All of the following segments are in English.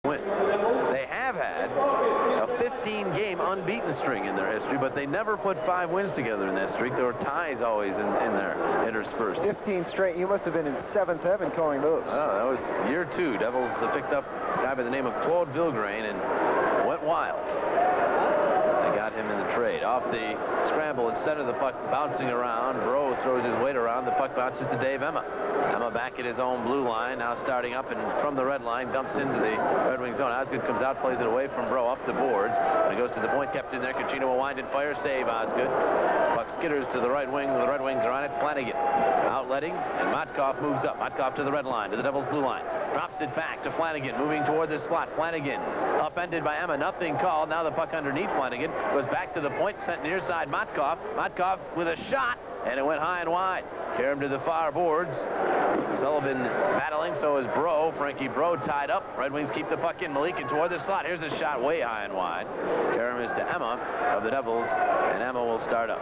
win. They have had a 15-game unbeaten string in their history, but they never put 5 wins together in that streak. There were ties always in there, interspersed. 15 straight. You must have been in 7th heaven calling those. Oh, that was year 2. Devils picked up a guy by the name of Claude Vilgrain and went wild. They got him in the trade. Off the scramble and center, the puck bouncing around. Bro throws his weight around. The puck bounces to Dave Emma. Emma back at his own blue line, now starting up and from the red line, dumps into the Red Wings zone. Osgood comes out, plays it away from Bro up the boards. When it goes to the point, kept in there. Kachina will wind and fire, save Osgood. Puck skitters to the right wing. The Red Wings are on it. Flanagan outletting, and Motkov moves up. Motkov to the red line, to the Devils' blue line. Drops it back to Flanagan, moving toward the slot. Flanagan upended by Emma. Nothing called. Now the puck underneath Flanagan. Goes back to the point, sent near side Motkov. Motkov with a shot, and it went high and wide. Karam to the far boards. Sullivan battling, so is Bro. Frankie Bro tied up. Red Wings keep the puck in. Malikin toward the slot. Here's a shot way high and wide. Karam is to Emma of the Devils, and Emma will start up.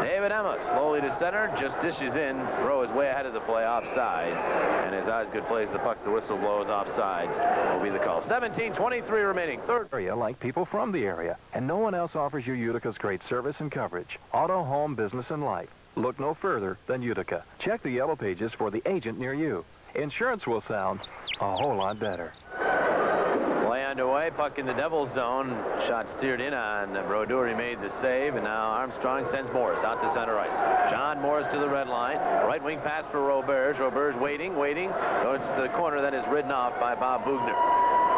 David Emma slowly to center, just dishes in. Bro is way ahead of the play, offsides. And as Osgood plays the puck, the whistle blows, offsides will be the call. 17:23 remaining, third. Area like people from the area, and no one else offers you Utica's great service and coverage. Auto, home, business, and life. Look no further than Utica. Check the yellow pages for the agent near you. Insurance will sound a whole lot better. Play underway, puck in the Devils zone. Shot steered in on Brodeur. He made the save, and now Armstrong sends Morris out to center ice. John Morris to the red line. Right wing pass for Roberge. Roberge waiting. Goes to the corner, then is ridden off by Bob Bugner.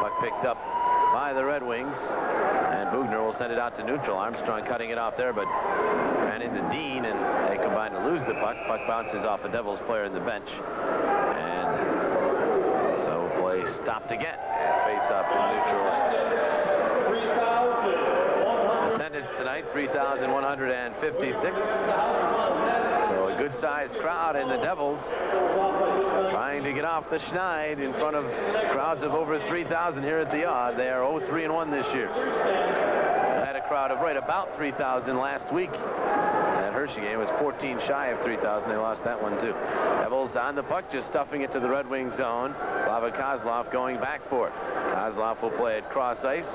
Puck picked up by the Red Wings, and Bugner will send it out to neutral. Armstrong cutting it off there, but ran into Dean, and they combine to lose the puck. Puck bounces off a Devils player in the bench, and so play stopped again. Face up in neutral ice. Attendance tonight, 3,156. So a good-sized crowd, and the Devils trying to get off the schneid in front of crowds of over 3,000 here at the Odd. They are 0-3-1 this year. They had a crowd of right about 3,000 last week. That Hershey game was 14 shy of 3,000. They lost that one too. Devils on the puck, just stuffing it to the Red Wings zone. Slava Kozlov going back for it. Kozlov will play at cross ice.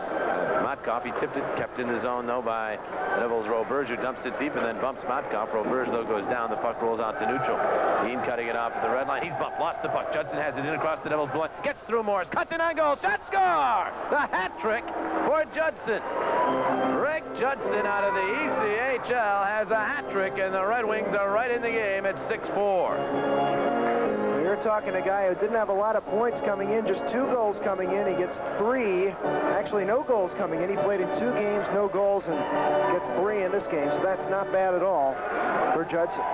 Motkov, he tipped it, kept in the zone though by the Devils' Roberge, who dumps it deep and then bumps Motkov. Roberge though goes down. The puck rolls out to neutral. Dean cutting it off at the red line. He's bumped, lost the puck. Judson has it in across the Devils' blue line. Gets through Morris, cuts in on goal. Shot, score! The hat trick for Judson. Rick Judson out of the ECHL has a hat trick, and the Red Wings are right in the game at 6-4. You're talking a guy who didn't have a lot of points coming in, just 2 goals coming in. He gets 3, actually no goals coming in. He played in 2 games, no goals, and gets 3 in this game, so that's not bad at all for Judson.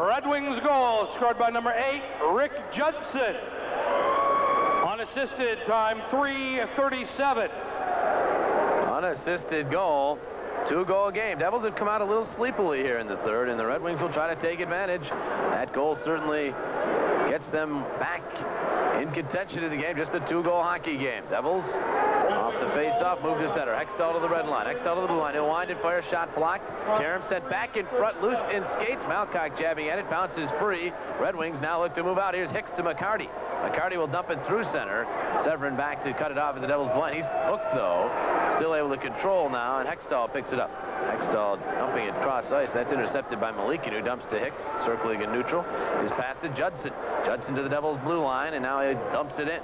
Red Wings goal scored by number 8, Rick Judson. Unassisted time, 3:37. Unassisted goal. 2-goal game. Devils have come out a little sleepily here in the third, and the Red Wings will try to take advantage. That goal certainly gets them back in contention of the game. Just a 2-goal hockey game. Devils off the face-off, move to center. Hextall to the red line. Hextall to the blue line. He'll wind and fire. Shot blocked. Karam sent back in front, loose in skates. Malcock jabbing at it, bounces free. Red Wings now look to move out. Here's Hicks to McCarty. McCarty will dump it through center. Severin back to cut it off at the Devils' blind. He's hooked though. Still able to control now, and Hextall picks it up. Hextall dumping it cross ice. That's intercepted by Malikin, who dumps to Hicks, circling in neutral. His pass to Judson. Judson to the Devils' blue line, and now he dumps it in.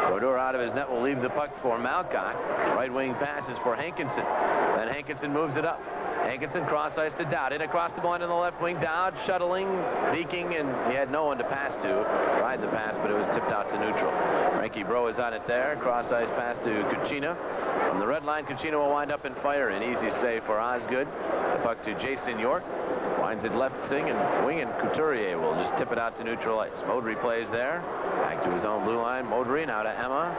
Brodeur out of his net will leave the puck for Malcock. Right wing passes for Hankinson. Then Hankinson moves it up. Hankinson cross ice to Dowd. In across the line on the left wing. Dowd shuttling, leaking, and he had no one to pass to. Tried the pass, but it was tipped out to neutral. Frankie Bro is on it there. Cross ice pass to Kuchina. From the red line, Kuchina will wind up and fire. An easy save for Osgood. The puck to Jason York. Winds it left wing, and Couturier will just tip it out to neutral ice. Modry plays there. Back to his own blue line. Modry now to Emma.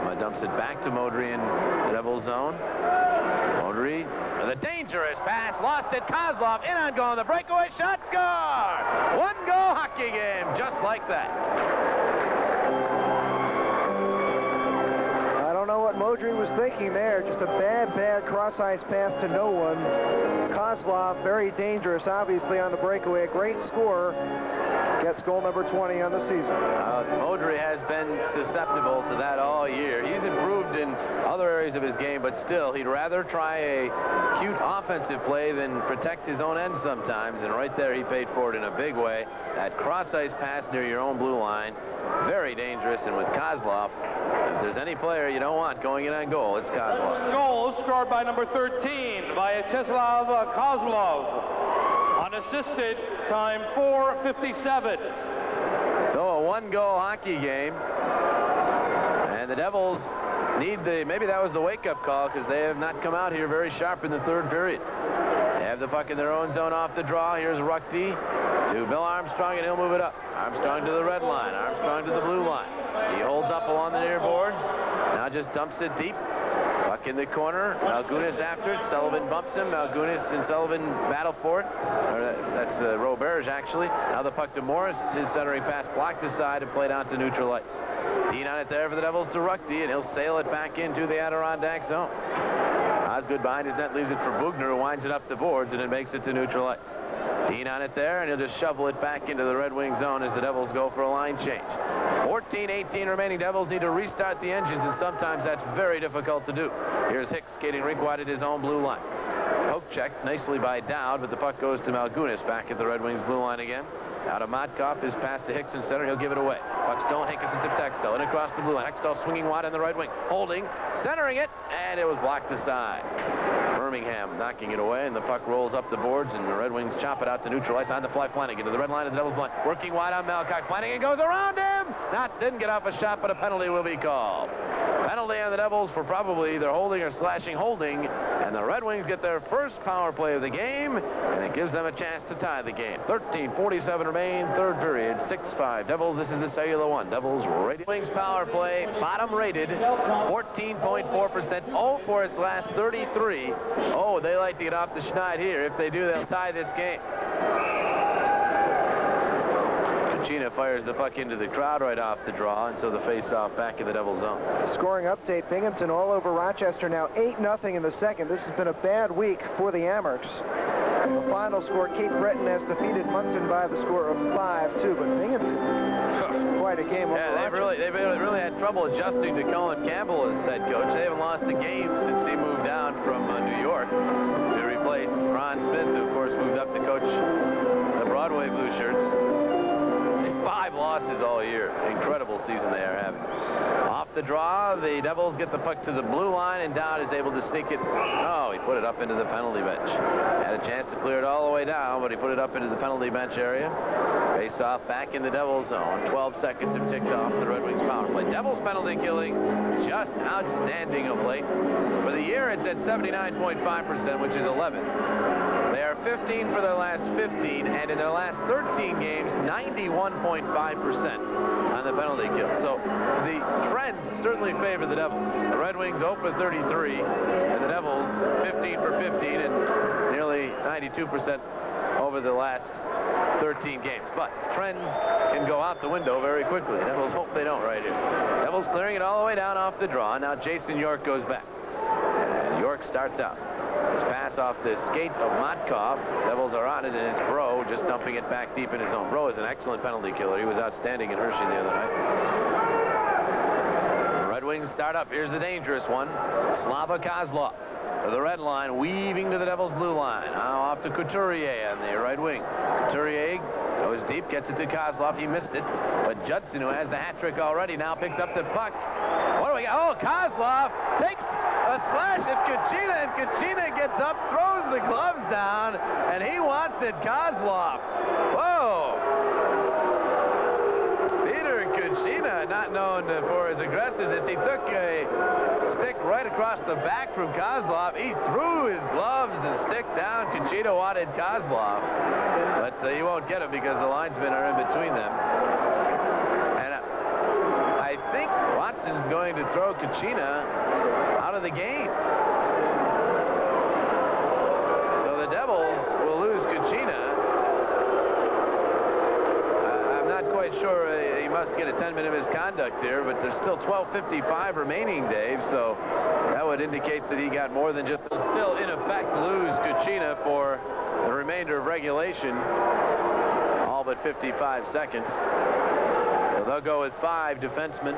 Emma dumps it back to Modry in the Devils zone. Modry, the dangerous pass, lost it. Kozlov in on goal. The breakaway shot, score! 1-goal hockey game, just like that. I don't know what Modry was thinking there. Just a bad cross-ice pass to no one. Kozlov, very dangerous, obviously, on the breakaway. A great scorer. Gets goal number 20 on the season. Modry susceptible to that all year. He's improved in other areas of his game, but still, he'd rather try a cute offensive play than protect his own end sometimes. And right there, he paid for it in a big way. That cross-ice pass near your own blue line, very dangerous. And with Kozlov, if there's any player you don't want going in on goal, it's Kozlov. Goal scored by number 13, Vyacheslav Kozlov. Unassisted, time 4:57. So a one-goal hockey game. And the Devils need maybe that was the wake-up call, because they have not come out here very sharp in the third period. They have the puck in their own zone off the draw. Here's Ruckty to Bill Armstrong, and he'll move it up. Armstrong to the red line. Armstrong to the blue line. He holds up along the near boards. Now just dumps it deep. Puck in the corner. Malgunas after it. Sullivan bumps him. Malgunas and Sullivan battle for it. That's Roberge, actually. Now the puck to Morris. His centering pass blocked aside and played out to neutral ice. Dean on it there for the Devils to Ruckty, and he'll sail it back into the Adirondack zone. Osgood behind his net leaves it for Bugner, who winds it up the boards, and it makes it to neutral ice. Dean on it there, and he'll just shovel it back into the Red Wing zone as the Devils go for a line change. 14-18 remaining. Devils need to restart the engines, and sometimes that's very difficult to do. Here's Hicks skating rink wide at his own blue line. Poke checked nicely by Dowd, but the puck goes to Malgunas back at the Red Wings blue line again. Out of Motkov, his pass to Hicks in center. He'll give it away. Puck stolen. Hankinson to Hextall, and across the blue line. Hextall swinging wide on the right wing. Holding, centering it, and it was blocked aside. Birmingham knocking it away, and the puck rolls up the boards, and the Red Wings chop it out to neutral ice on the fly. Flanagan to the red line of the Devils blind. Working wide on Malcock. Flanagan goes around him. Didn't get off a shot, but a penalty will be called. Penalty on the Devils for probably either holding or slashing holding, and the Red Wings get their first power play of the game, and it gives them a chance to tie the game. 13:47 remain, third period, 6-5 Devils. This is the Cellular One. Devils rated. Wings power play, bottom rated, 14.4%, 0 for its last 33. Oh, they like to get off the schneid here. If they do, they'll tie this game. Kuchina fires the puck into the crowd right off the draw, and so the face-off back in the Devils zone. Scoring update, Binghamton all over Rochester now 8-0 in the second. This has been a bad week for the Amherst. In the final score, Cape Breton has defeated Moncton by the score of 5-2, but Binghamton, quite a game. Yeah, they've really had trouble adjusting to Colin Campbell as head coach. They haven't lost a game since he moved down from New York to replace Ron Smith, who of course moved up to coach the Broadway Blue Shirts. 5 losses all year. Incredible season they are having. Off the draw, the Devils get the puck to the blue line, and Dowd is able to sneak it. Oh, he put it up into the penalty bench. Had a chance to clear it all the way down, but he put it up into the penalty bench area. Face off back in the Devils zone. 12 seconds have ticked off the Red Wings power play. Devils penalty killing, just outstanding of late. For the year, it's at 79.5%, which is 11. They are 15 for their last 15, and in their last 13 games, 91.5% on the penalty kill. So the trends certainly favor the Devils. The Red Wings 0 for 33, and the Devils 15 for 15, and nearly 92% over the last 13 games. But trends can go out the window very quickly. Devils hope they don't right here. Devils clearing it all the way down off the draw. Now Jason York goes back, and York starts out. His pass off the skate of Motkov. Devils are on it, and it's Bro just dumping it back deep in his own. Bro is an excellent penalty killer. He was outstanding in Hershey the other night. The Red Wings start up. Here's the dangerous one. Slava Kozlov to the red line, weaving to the Devils' blue line. Now off to Couturier on the right wing. Couturier goes deep, gets it to Kozlov. He missed it, but Judson, who has the hat trick already, now picks up the puck. What do we got? Oh, Kozlov takes a slash at Kuchina, and Kuchina gets up, throws the gloves down, and he wants it, Kozlov. Whoa! Peter Kuchina, not known for his aggressiveness, he took a stick right across the back from Kozlov. He threw his gloves and stick down. Kuchina wanted Kozlov, but you won't get him because the linesmen are in between them. And I think Watson's going to throw Kuchina out of the game. So the Devils will lose Kuchina. I'm not quite sure. He must get a 10-minute misconduct here, but there's still 12:55 remaining, Dave, so that would indicate that he got more than just. Still, in effect, lose Kuchina for the remainder of regulation, all but 55 seconds. So they'll go with 5 defensemen.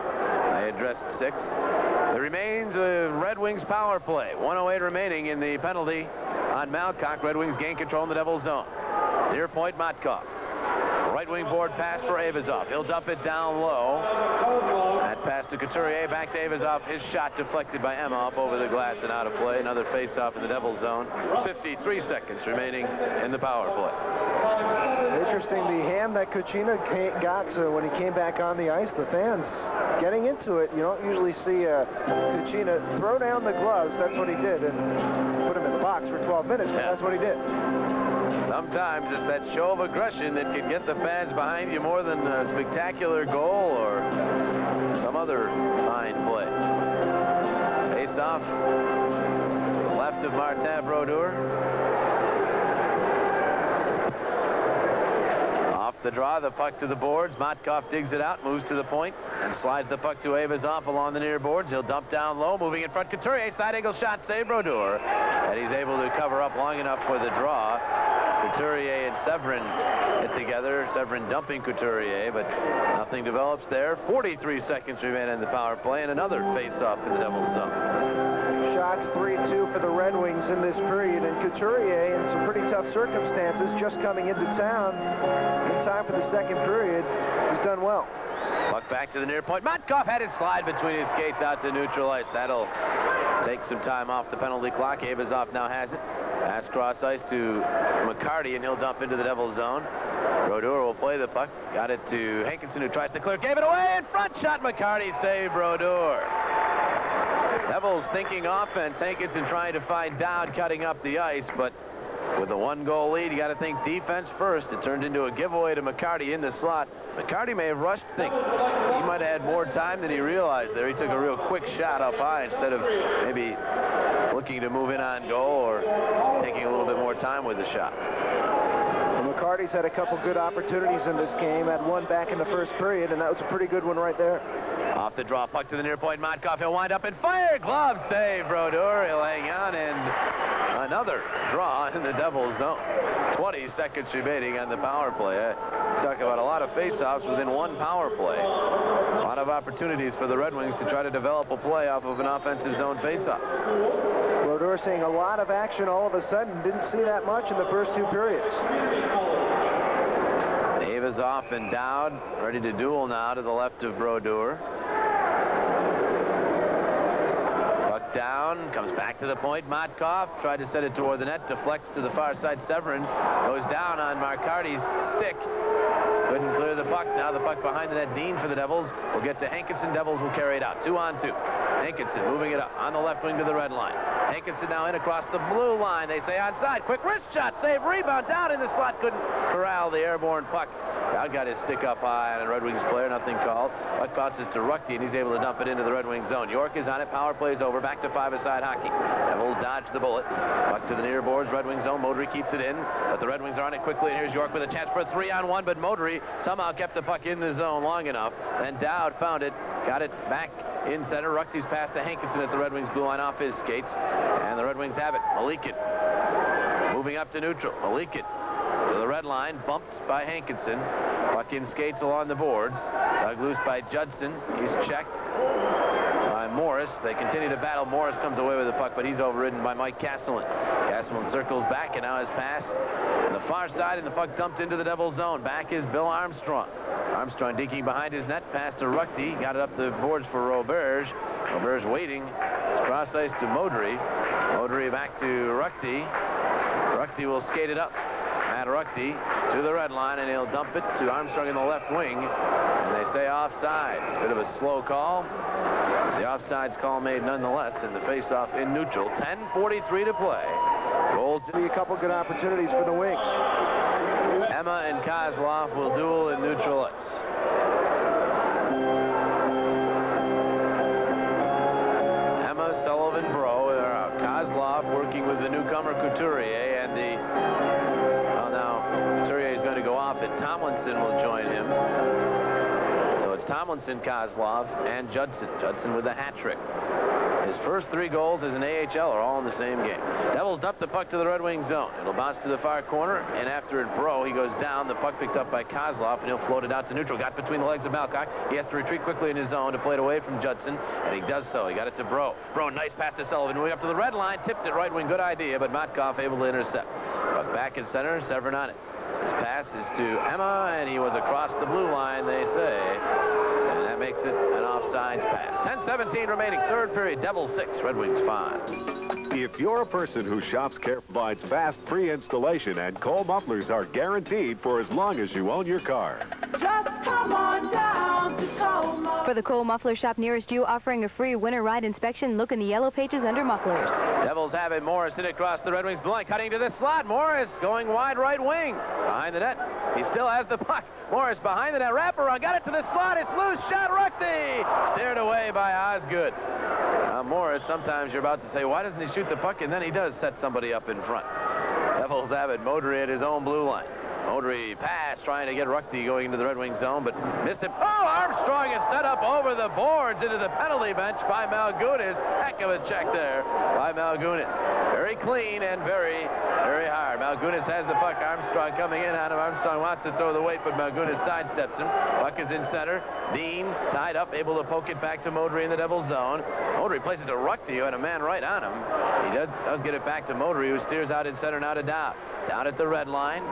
They addressed 6. There remains a Red Wings power play. 1:08 remaining in the penalty on Malcock. Red Wings gain control in the Devils zone. Near point, Motkov. Right wing board pass for Avazov. He'll dump it down low. That pass to Couturier. Back to Avazov. His shot deflected by Emma up over the glass and out of play. Another face-off in the Devils zone. 53 seconds remaining in the power play. Interesting, the hand that Kuchina got when he came back on the ice. The fans getting into it. You don't usually see Kuchina throw down the gloves. That's what he did, and put him in the box for 12 minutes, but that's what he did. Sometimes it's that show of aggression that can get the fans behind you more than a spectacular goal or some other fine play. Face-off to the left of Martin Brodeur. Off the draw, the puck to the boards. Motkov digs it out, moves to the point, and slides the puck to Avazov along the near boards. He'll dump down low, moving in front. Couturier, side angle shot, save Brodeur. And he's able to cover up long enough for the draw. Couturier and Severin hit together. Severin dumping Couturier, but nothing develops there. 43 seconds remain in the power play, and another face-off in the Devils zone. Shots 3-2 for the Red Wings in this period, and Couturier, in some pretty tough circumstances, just coming into town in time for the second period, has done well. Puck back to the near point. Motkov had it slide between his skates out to neutral ice. That'll take some time off the penalty clock. Avazov now has it. Pass cross ice to McCarty, and he'll dump into the Devils zone. Brodeur will play the puck. Got it to Hankinson, who tries to clear. Gave it away in front. Shot McCarty. Save Brodeur. Devils thinking offense. Hankinson trying to find Dowd cutting up the ice, but with a 1-goal lead, you got to think defense first. It turned into a giveaway to McCarty in the slot. McCarty may have rushed things. He might have had more time than he realized there. He took a real quick shot up high instead of maybe looking to move in on goal or taking a little bit more time with the shot. Well, McCarty's had a couple good opportunities in this game. Had one back in the first period, and that was a pretty good one right there. Off the draw, puck to the near point. Motkov, he'll wind up and fire. Glove save. Brodeur, he'll hang on, and another draw in the Devils zone. 20 seconds remaining on the power play. Talk about a lot of face-offs within one power play. A lot of opportunities for the Red Wings to try to develop a play off of an offensive zone face-off. Brodeur seeing a lot of action all of a sudden. Didn't see that much in the first 2 periods. Avazov and Dowd ready to duel now to the left of Brodeur. Puck down, comes back to the point. Motkov tried to set it toward the net, deflects to the far side. Severin goes down on McCarty's stick. Couldn't clear the puck. Now the puck behind the net. Dean for the Devils will get to Hankinson. Devils will carry it out. 2-on-2. Hankinson moving it up on the left wing to the red line. Hankinson now in across the blue line. They say onside. Quick wrist shot. Save. Rebound. Down in the slot. Couldn't corral the airborne puck. Dowd got his stick up high on a Red Wings player. Nothing called. Puck bounces to Rucky, and he's able to dump it into the Red Wings zone. York is on it. Power plays over. Back to 5-a-side hockey. Devils dodge the bullet. Puck to the near boards. Red Wings zone. Modry keeps it in, but the Red Wings are on it quickly. And here's York with a chance for a 3-on-1, but Modry somehow kept the puck in the zone long enough. Then Dowd found it. Got it back in center. Rucky's pass to Hankinson at the Red Wings blue line off his skates. And the Red Wings have it. Malikin moving up to neutral. Malikin to the red line. Bumped by Hankinson. Puck in skates along the boards. Dug loose by Judson. He's checked by Morris. They continue to battle. Morris comes away with the puck, but he's overridden by Mike Castleman. Castleman circles back, and now his pass on the far side, and the puck dumped into the Devils zone. Back is Bill Armstrong. Armstrong dinking behind his net. Pass to Ruckty. Got it up the boards for Roberge. Roberge waiting. It's cross ice to Modry. Modry back to Ruckty. Ruckty will skate it up. Matt Ruckty to the red line, and he'll dump it to Armstrong in the left wing. And they say offsides. Bit of a slow call. The offsides call made nonetheless in the face-off in neutral. 10:43 to play. Goals. Be a couple good opportunities for the Wings. Emma and Kozlov will duel in neutral ice. Emma, Sullivan, Bro are out. Kozlov working with the newcomer Couturier, and now Couturier is going to go off, and Tomlinson will join him. So it's Tomlinson, Kozlov, and Judson. Judson with a hat trick. His first 3 goals as an AHL are all in the same game. Devils dump the puck to the Red Wings zone. It'll bounce to the far corner, and after it Bro, he goes down. The puck picked up by Kozlov, and he'll float it out to neutral. Got between the legs of Malcock. He has to retreat quickly in his zone to play it away from Judson, and he does so. He got it to Bro. Bro, nice pass to Sullivan. Moving up to the red line, tipped it right wing. Good idea, but Motkov able to intercept. Puck back in center, Severin on it. His pass is to Emma, and he was across the blue line, they say. And that makes it an offsides pass. 10:17 remaining, third period. Devils 6, Red Wings 5. If you're a person who shops Care provides fast pre-installation, and Cole mufflers are guaranteed for as long as you own your car. Just come on down to Cole Mufflers. For the Cole Muffler shop nearest you, offering a free winter ride inspection, look in the yellow pages under mufflers. Devils have it. Morris in across the Red Wings blue line, cutting to the slot. Morris going wide right wing. Behind the net. He still has the puck. Morris behind the net. Wraparound. Got it to the slot. It's loose. Shot. Ruckney. Steered away by Osgood. Morris, sometimes you're about to say, why doesn't he shoot the puck? And then he does set somebody up in front. Devils have it. Modry at his own blue line. Modry pass, trying to get Ruckney going into the Red Wings zone, but missed him. Oh, Armstrong is set up over the boards into the penalty bench by Malgunas. Heck of a check there by Malgunas. Very clean and very, very hard. Malgunas has the puck. Armstrong coming in on him. Armstrong wants to throw the weight, but Malgunas sidesteps him. Puck is in center. Dean tied up, able to poke it back to Modry in the Devils zone. Modry plays it to Ruckney, who had a man right on him. He does get it back to Modry, who steers out in center now to Dow. Down at the red line,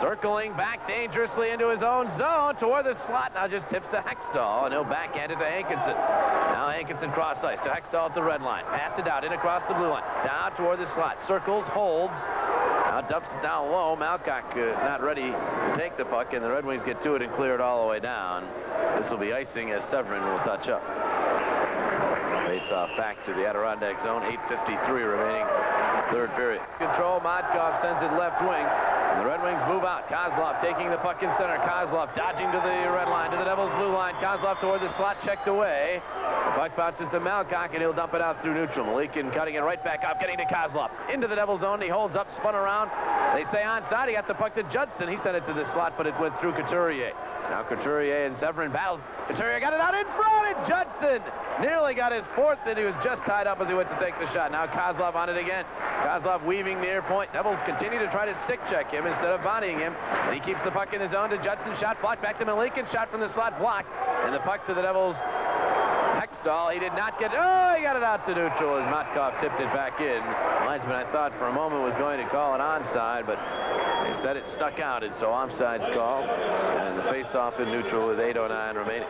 circling back dangerously into his own zone toward the slot. Now just tips to Hextall, and he'll backhand it to Hankinson. Now Hankinson cross ice to Hextall at the red line. Passed it out, in across the blue line. Down toward the slot, circles, holds. Now dumps it down low. Malcock not ready to take the puck, and the Red Wings get to it and clear it all the way down. This will be icing as Severin will touch up. Face-off back to the Adirondack zone. 8:53 remaining. Third period. Control. Motkov sends it left wing. And the Red Wings move out. Kozlov taking the puck in center. Kozlov dodging to the red line, to the Devils blue line. Kozlov toward the slot, checked away. The puck bounces to Malcock, and he'll dump it out through neutral. Malikin cutting it right back up, getting to Kozlov. Into the Devils zone. He holds up, spun around. They say onside. He got the puck to Judson. He sent it to the slot, but it went through Couturier. Now Couturier and Severin battles. Couturier got it out in front, and Judson nearly got his fourth, and he was just tied up as he went to take the shot. Now Kozlov on it again. Kozlov weaving near point. Devils continue to try to stick check him instead of bodying him. And he keeps the puck in his zone to Judson. Shot blocked back to Malikin. Shot from the slot blocked. And the puck to the Devils. Hextall, he did not get, oh, he got it out to neutral as Motkov tipped it back in. Linesman, I thought for a moment was going to call it onside, but they said it stuck out, and so offside's called. And the face-off in neutral with 8:09 remaining.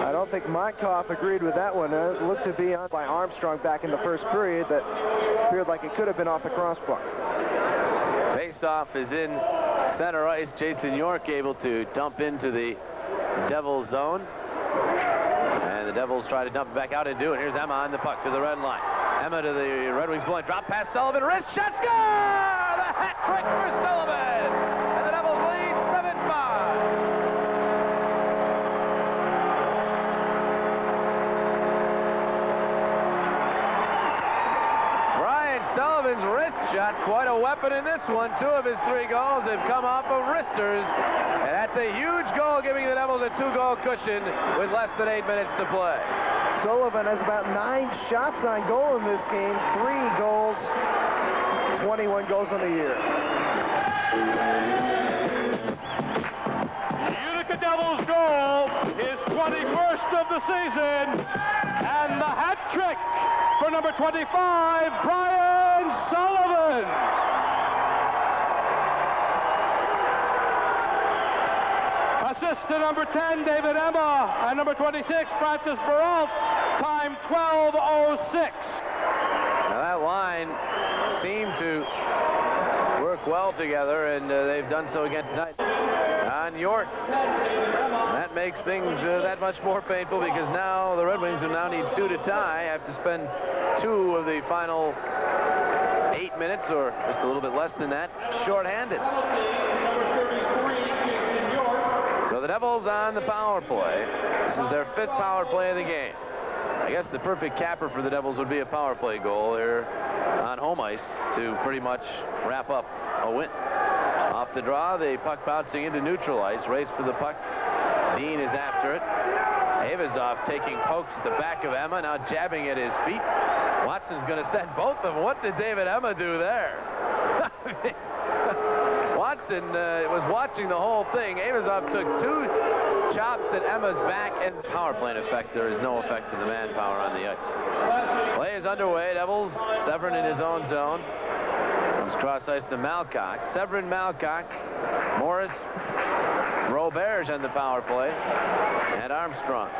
I don't think Motkov agreed with that one. It looked to be on by Armstrong back in the first period that appeared like it could have been off the crossbar. Face-off is in center ice. Jason York able to dump into the Devils zone. And the Devils try to dump it back out and do it. Here's Emma on the puck to the red line. Emma to the Red Wings blue line. Drop past Sullivan. Wrist shot. Score! The hat trick for Sullivan. And the Devils lead 7-5. Brian Sullivan's wrist shot. Quite a weapon in this one. 2 of his 3 goals have come off of wristers. And that's a huge goal, giving the Devils a 2-goal cushion with less than 8 minutes to play. Sullivan has about 9 shots on goal in this game, 3 goals, 21 goals on the year. Utica Devils goal is 21st of the season, and the hat trick for number 25, Brian Sullivan. Assist to number 10, David Emma, and number 26, Francis Baralt, time 12:06. Now that line seemed to work well together, and they've done so again tonight on York. That makes things that much more painful, because now the Red Wings, who now need 2 to tie, have to spend 2 of the final 8 minutes, or just a little bit less than that, shorthanded. So the Devils on the power play. This is their 5th power play of the game. I guess the perfect capper for the Devils would be a power play goal here on home ice to pretty much wrap up a win. Off the draw, the puck bouncing into neutral ice. Race for the puck. Dean is after it. Avazov taking pokes at the back of Emma, now jabbing at his feet. Watson's going to send both of them. What did David Emma do there? Watson was watching the whole thing. Avazov took 2 chops at Emma's back, and power play in effect. There is no effect to the manpower on the ice. Play is underway. Devils, Severin in his own zone. Comes cross ice to Malcock. Severin, Malcock, Morris, Roberge on the power play, and Armstrong.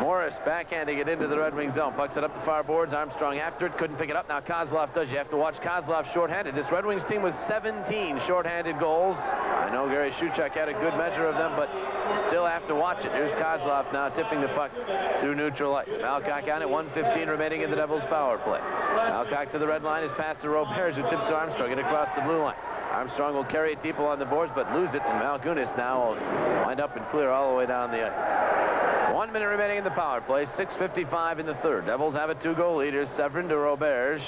Morris backhanding it into the Red Wing zone. Pucks it up the far boards. Armstrong after it. Couldn't pick it up. Now Kozlov does. You have to watch Kozlov shorthanded. This Red Wings team was 17 shorthanded goals. I know Gary Shuchuk had a good measure of them, but still have to watch it. Here's Kozlov now tipping the puck through neutral ice. Malcock on it. 1:15 remaining in the Devils' power play. Malcock to the red line. His pass to Roberge, who tips to Armstrong. Get across the blue line. Armstrong will carry it deep along the boards, but lose it, and Malgunis now will wind up and clear all the way down the ice. 1 minute remaining in the power play. 6:55 in the third. Devils have a 2-goal lead. Here's Severin to Roberge.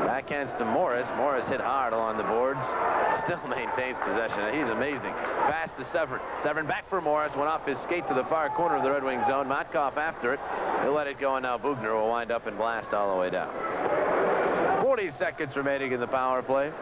Backhands to Morris. Morris hit hard along the boards. Still maintains possession. He's amazing. Pass to Severin. Severin back for Morris. Went off his skate to the far corner of the Red Wing zone. Matkov after it. He'll let it go, and now Bugner will wind up and blast all the way down. 40 seconds remaining in the power play.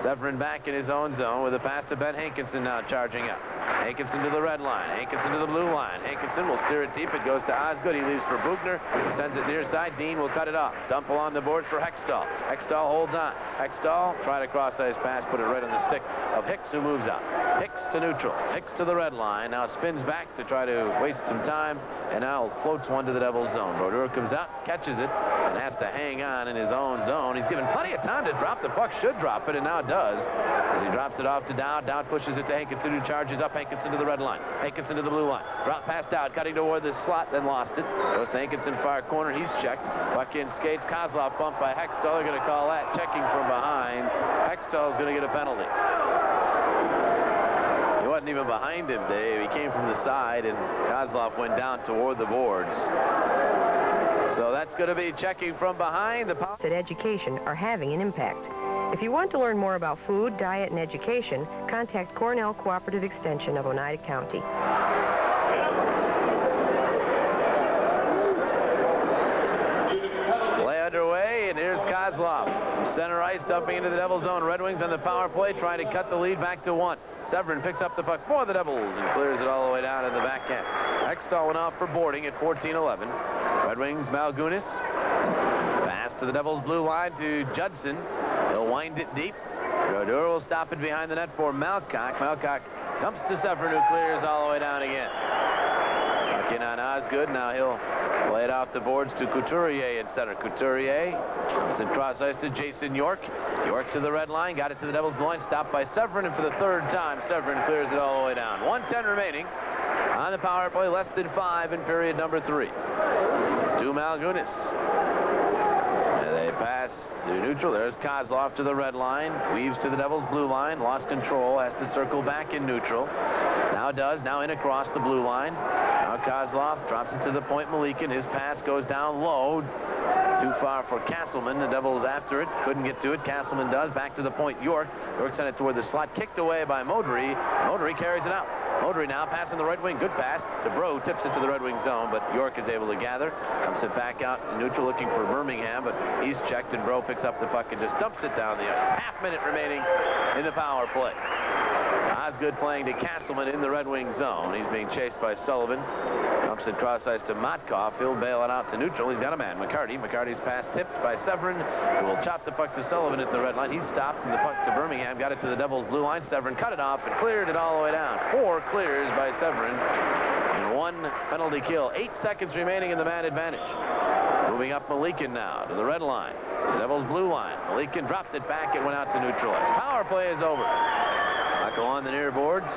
Severin back in his own zone with a pass to Ben Hankinson now charging up. Hankinson to the red line. Hankinson to the blue line. Hankinson will steer it deep. It goes to Osgood. He leaves for Bugner. He sends it near side. Dean will cut it off. Dump along the board for Hextall. Hextall holds on. Hextall tried a cross-ice pass, put it right on the stick of Hicks, who moves out. Hicks to neutral. Hicks to the red line. Now spins back to try to waste some time, and now floats one to the Devils' zone. Brodeur comes out, catches it, and has to hang on in his own zone. He's given plenty of time to drop the puck. Should drop it, and now does, as he drops it off to Dowd. Dowd pushes it to Hankinson, who charges up. Hankinson to the red line. Hankinson to the blue line. Drop past Dowd, cutting toward the slot, then lost it. Goes to Hankinson, far corner. He's checked. Puck in skates. Kozlov bumped by Hextall. They're going to call that checking from behind. Hextall's going to get a penalty. He wasn't even behind him, Dave. He came from the side, and Kozlov went down toward the boards. So that's going to be checking from behind. The that education are having an impact. If you want to learn more about food, diet, and education, contact Cornell Cooperative Extension of Oneida County. Play underway, and here's Kozlov. Center ice, dumping into the Devils' zone. Red Wings on the power play, trying to cut the lead back to 1. Severin picks up the puck for the Devils and clears it all the way down in the backhand. Hextall went off for boarding at 14:11. Red Wings, Malgunis. Pass to the Devils' blue line to Judson. He'll wind it deep. Brodeur will stop it behind the net for Malcock. Malcock dumps to Severin, who clears all the way down again. Puck in on Osgood. Now he'll play it off the boards to Couturier in center. Couturier jumps in cross ice to Jason York. York to the red line. Got it to the Devils' blue line. Stopped by Severin, and for the third time, Severin clears it all the way down. 1:10 remaining on the power play. Less than 5 in period number 3. Stu Malgunis. They pass to neutral. There's Kozlov to the red line. Weaves to the Devils' blue line. Lost control. Has to circle back in neutral. Now does. Now in across the blue line. Now Kozlov drops it to the point. Malikin. His pass goes down low. Too far for Castleman. The Devils after it. Couldn't get to it. Castleman does. Back to the point. York. York sent it toward the slot. Kicked away by Modry. Modry carries it out. Modry now passing the right wing. Good pass to Bro. Tips it to the Red Wing zone, but York is able to gather. Dumps it back out in neutral, looking for Birmingham, but he's checked, and Bro picks up the puck and just dumps it down the ice. Half-minute remaining in the power play. Osgood playing to Castleman in the Red Wing zone. He's being chased by Sullivan. Dumps it cross ice to Matkov. He'll bail it out to neutral. He's got a man, McCarty. McCarty's pass tipped by Severin, who will chop the puck to Sullivan at the red line. He's stopped, and the puck to Birmingham. Got it to the Devils' blue line. Severin cut it off and cleared it all the way down. 4 clears by Severin, and 1 penalty kill. 8 seconds remaining in the man advantage. Moving up Malikin now to the red line. The Devils' blue line. Malikin dropped it back. It went out to neutralize. Power play is over. Puck on the near boards.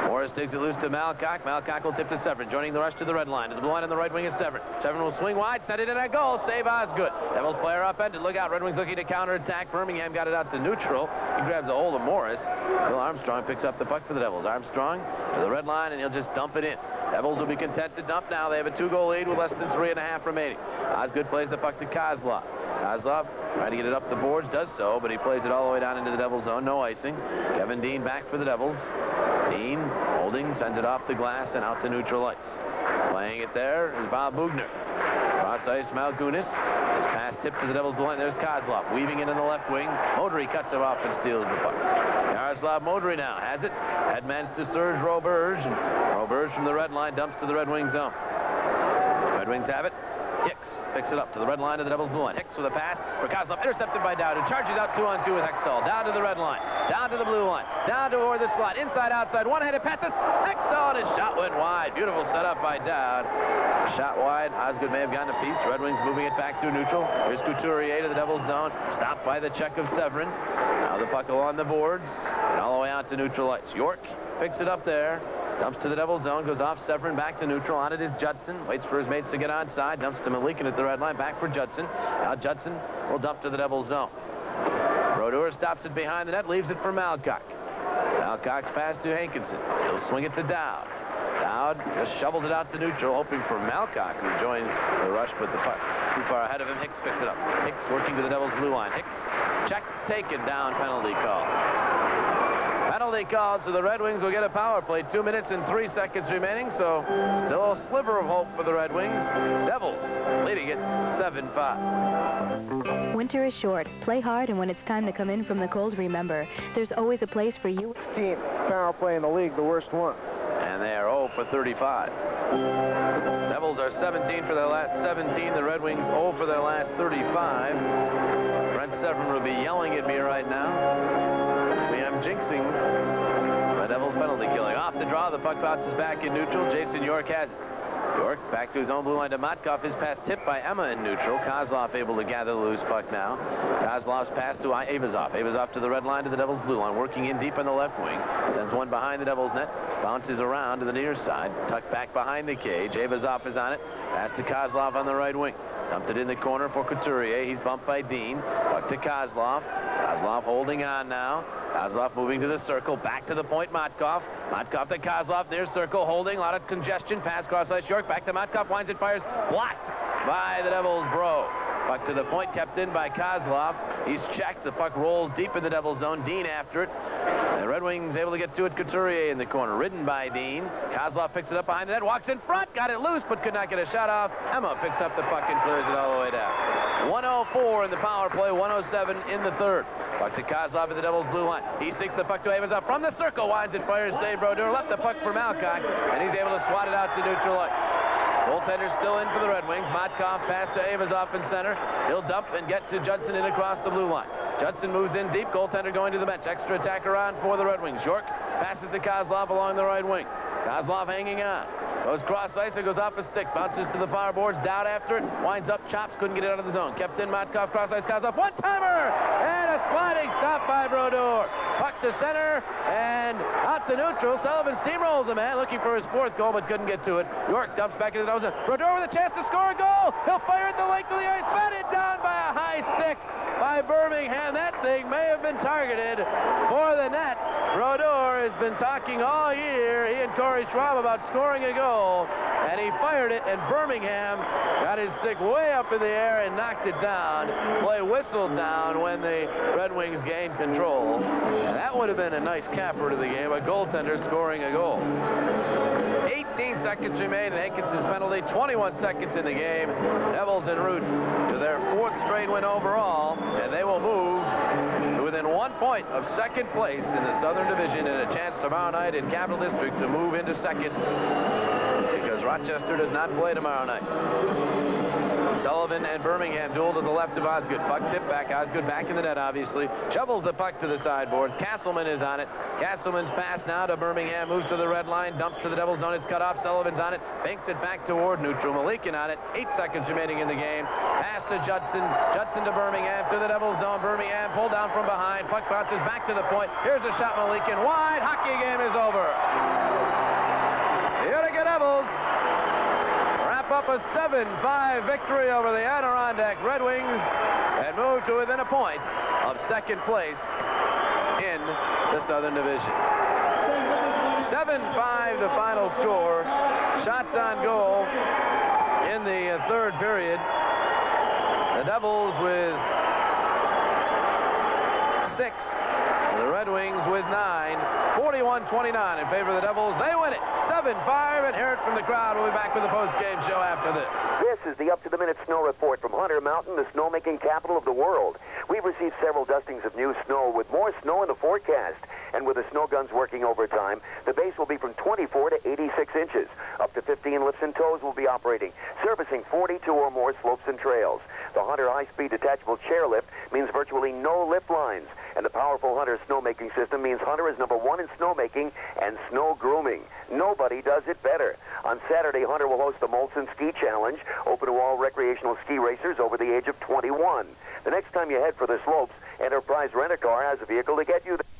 Morris takes it loose to Malcock. Malcock will tip to Severin, joining the rush to the red line. To the blue line on the right wing is Severin. Severin will swing wide, set it in a goal. Save Osgood. Devils player upended. Look out. Red Wings looking to counterattack. Birmingham got it out to neutral. He grabs a hold of Morris. Bill Armstrong picks up the puck for the Devils. Armstrong to the red line, and he'll just dump it in. Devils will be content to dump now. They have a 2-goal lead with less than 3.5 remaining. Osgood plays the puck to Kozlov. Kozlov trying to get it up the boards, does so, but he plays it all the way down into the Devils' zone. No icing. Kevin Dean back for the Devils. Dean holding Holding, sends it off the glass and out to neutral ice. Playing it there is Bob Bugner. Cross ice, Malgunis. His pass tipped to the Devils' blue line. There's Kozlov weaving in the left wing. Modry cuts him off and steals the puck. Yaroslav Modry now has it. Headmans to Serge Roberge. And Roberge from the red line dumps to the Red Wings zone. Red Wings have it. Hicks picks it up to the red line of the Devils' blue line. Hicks with a pass for Kozlov, intercepted by Dowd, who charges out 2-on-2 with Hextall. Down to the red line, down to the blue line, down toward the slot, inside, outside, one-handed pass to Hextall, and his shot went wide. Beautiful setup by Dowd. Shot wide. Osgood may have gotten a piece. Red Wings moving it back through neutral. Here's Couturier to the Devils' zone. Stopped by the check of Severin. Now the puck along the boards and all the way out to neutral ice. York picks it up there. Dumps to the Devils' zone, goes off Severin, back to neutral. On it is Judson. Waits for his mates to get onside. Dumps to Malikin at the red line. Back for Judson. Now Judson will dump to the Devils' zone. Brodeur stops it behind the net, leaves it for Malcock. Malcock's pass to Hankinson. He'll swing it to Dowd. Dowd just shovels it out to neutral, hoping for Malcock, who joins the rush, but the puck too far ahead of him. Hicks picks it up. Hicks working to the Devils' blue line. Hicks, check, taken down, penalty call. Penalty called, so the Red Wings will get a power play. 2 minutes and 3 seconds remaining, so still a sliver of hope for the Red Wings. Devils leading it 7-5. Winter is short. Play hard, and when it's time to come in from the cold, remember, there's always a place for you. 16th power play in the league, the worst one. And they are 0 for 35. Devils are 17 for their last 17. The Red Wings 0 for their last 35. Brent Severin will be yelling at me right now. I'm jinxing the Devils penalty killing. Off the draw, the puck bounces back in neutral. Jason York has it. York back to his own blue line to Motkov. His pass tipped by Emma in neutral. Kozlov able to gather the loose puck now. Kozlov's pass to Avazov. Avazov to the red line to the Devils' blue line. Working in deep on the left wing. Sends one behind the Devils' net. Bounces around to the near side. Tucked back behind the cage. Avazov is on it. Pass to Kozlov on the right wing. Dumped it in the corner for Couturier. He's bumped by Dean. Puck to Kozlov. Kozlov holding on now. Kozlov moving to the circle. Back to the point, Motkov. Motkov to Kozlov, near circle, holding. A lot of congestion. Pass cross ice, York. Back to Motkov. Winds it, fires. Blocked by the Devils' bro. Puck to the point, kept in by Kozlov. He's checked. The puck rolls deep in the Devils' zone. Dean after it. The Red Wings able to get to it. Couturier in the corner. Ridden by Dean. Kozlov picks it up behind the net. Walks in front. Got it loose, but could not get a shot off. Emma picks up the puck and clears it all the way down. 1:04 in the power play. 1:07 in the third. Puck to Kozlov at the Devils' blue line. He sneaks the puck to Avazov from the circle. Winds it, fires, save Brodeur. Left the puck for Malcock, and he's able to swat it out to neutral ice. Goaltender still in for the Red Wings. Motkov pass to Avazov in center. He'll dump and get to Judson in across the blue line. Judson moves in deep. Goaltender going to the bench. Extra attack around for the Red Wings. York passes to Kozlov along the right wing. Kozlov hanging on. Goes cross ice. It goes off a stick. Bounces to the power boards. Dowd after it. Winds up. Chops. Couldn't get it out of the zone. Kept in. Motkov cross ice. Kozlov. One-timer! And a sliding stop by Brodeur. Puck to center and out to neutral. Sullivan steamrolls the man, looking for his fourth goal, but couldn't get to it. York dumps back into the zone. Brodeur with a chance to score a goal. He'll fire it the length of the ice. Batted down by a high stick by Birmingham. That thing may have been targeted for the net. Brodeur has been talking all year, he and Corey Schwab, about scoring a goal, and he fired it, and Birmingham got his stick way up in the air and knocked it down. Play whistled down when the Red Wings gained control. And that would have been a nice capper to the game, a goaltender scoring a goal. 18 seconds remain in Hankinson's penalty, 21 seconds in the game. Devils en route to their fourth straight win overall, and they will move to within 1 point of second place in the Southern Division, and a chance tomorrow night in Capital District to move into second, because Rochester does not play tomorrow night. Sullivan and Birmingham duel to the left of Osgood. Puck tipped back. Osgood back in the net, obviously. Shovels the puck to the sideboards. Castleman is on it. Castleman's pass now to Birmingham. Moves to the red line. Dumps to the Devils' zone. It's cut off. Sullivan's on it. Banks it back toward neutral. Malikin on it. 8 seconds remaining in the game. Pass to Judson. Judson to Birmingham. To the Devils' zone. Birmingham pulled down from behind. Puck bounces back to the point. Here's a shot. Malikin wide. Hockey game is over. The Utica Devils up a 7-5 victory over the Adirondack Red Wings and move to within a point of second place in the Southern Division. 7-5 the final score. Shots on goal in the third period. The Devils with 6. The Red Wings with 9. 41 31-29 in favor of the Devils. They win it 7-5, and hear it from the crowd. We'll be back with the post-game show after this. This is the up-to-the-minute snow report from Hunter Mountain, the snowmaking capital of the world. We've received several dustings of new snow with more snow in the forecast. And with the snow guns working overtime, the base will be from 24 to 86 inches. Up to 15 lifts and tows will be operating, servicing 42 or more slopes and trails. The Hunter high-speed detachable chairlift means virtually no lift lines. And the powerful Hunter snowmaking system means Hunter is #1 in snowmaking and snow grooming. Nobody does it better. On Saturday, Hunter will host the Molson Ski Challenge, open to all recreational ski racers over the age of 21. The next time you head for the slopes, Enterprise Rent-A-Car has a vehicle to get you there.